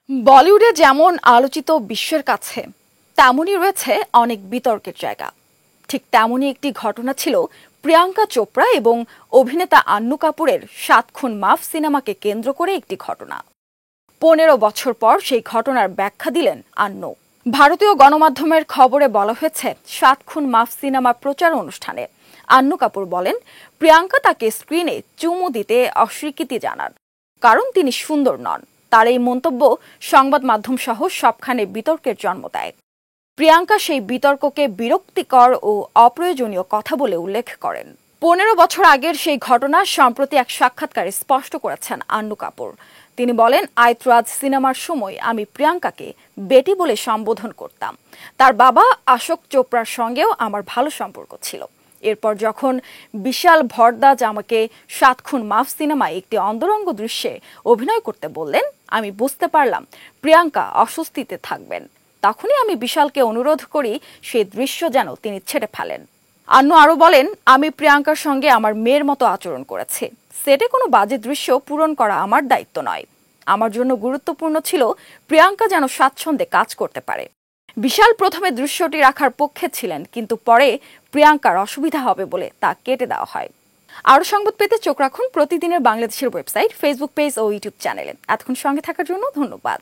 বলিউডে যেমন আলোচিত বিশ্বের কাছে তেমনই রয়েছে অনেক বিতর্কের জায়গা। ঠিক তেমনই একটি ঘটনা ছিল প্রিয়াঙ্কা চোপড়া এবং অভিনেতা আন্নু কাপুরের ৭ খুন মাফ সিনেমাকে কেন্দ্র করে একটি ঘটনা। ১৫ বছর পর সেই ঘটনার ব্যাখ্যা দিলেন আন্নু। ভারতীয় গণমাধ্যমের খবরে বলা হয়েছে, ৭ খুন মাফ সিনেমা প্রচার অনুষ্ঠানে আন্নু কাপুর বলেন প্রিয়াঙ্কা তাকে স্ক্রিনে চুমু দিতে অস্বীকৃতি জানান, কারণ তিনি সুন্দর নন। তার এই মন্তব্য সংবাদ মাধ্যম সহ সবখানে বিতর্কের জন্ম দেয়। প্রিয়াঙ্কা সেই বিতর্ককে বিরক্তিকর ও অপ্রয়োজনীয় কথা বলে উল্লেখ করেন। ১৫ বছর আগের সেই ঘটনা সম্প্রতি এক সাক্ষাৎকারে স্পষ্ট করেছেন আন্নু কাপুর। তিনি বলেন, আইতরাজ সিনেমার সময় আমি প্রিয়াঙ্কাকে বেটি বলে সম্বোধন করতাম। তার বাবা অশোক চোপড়ার সঙ্গেও আমার ভালো সম্পর্ক ছিল। এরপর যখন বিশাল ভরদ্বাজ আমাকে ৭ খুন মাফ সিনেমায় একটি অন্তরঙ্গ দৃশ্যে অভিনয় করতে বললেন, আমি বুঝতে পারলাম প্রিয়াঙ্কা অস্বস্তিতে থাকবেন। তখনই আমি বিশালকে অনুরোধ করি সেই দৃশ্য যেন তিনি ছেড়ে ফেলেন। আন্নু আরও বলেন, আমি প্রিয়াঙ্কার সঙ্গে আমার মেয়ের মতো আচরণ করেছি। সেটে কোনো বাজে দৃশ্য পূরণ করা আমার দায়িত্ব নয়। আমার জন্য গুরুত্বপূর্ণ ছিল প্রিয়াঙ্কা যেন স্বাচ্ছন্দ্যে কাজ করতে পারে। বিশাল প্রথমে দৃশ্যটি রাখার পক্ষে ছিলেন, কিন্তু পরে প্রিয়াঙ্কার অসুবিধা হবে বলে তা কেটে দেওয়া হয়। আরও সংবাদ পেতে চোখ রাখুন প্রতিদিনের বাংলাদেশের ওয়েবসাইট, ফেসবুক পেজ ও ইউটিউব চ্যানেলে। এতক্ষণ সঙ্গে থাকার জন্য ধন্যবাদ।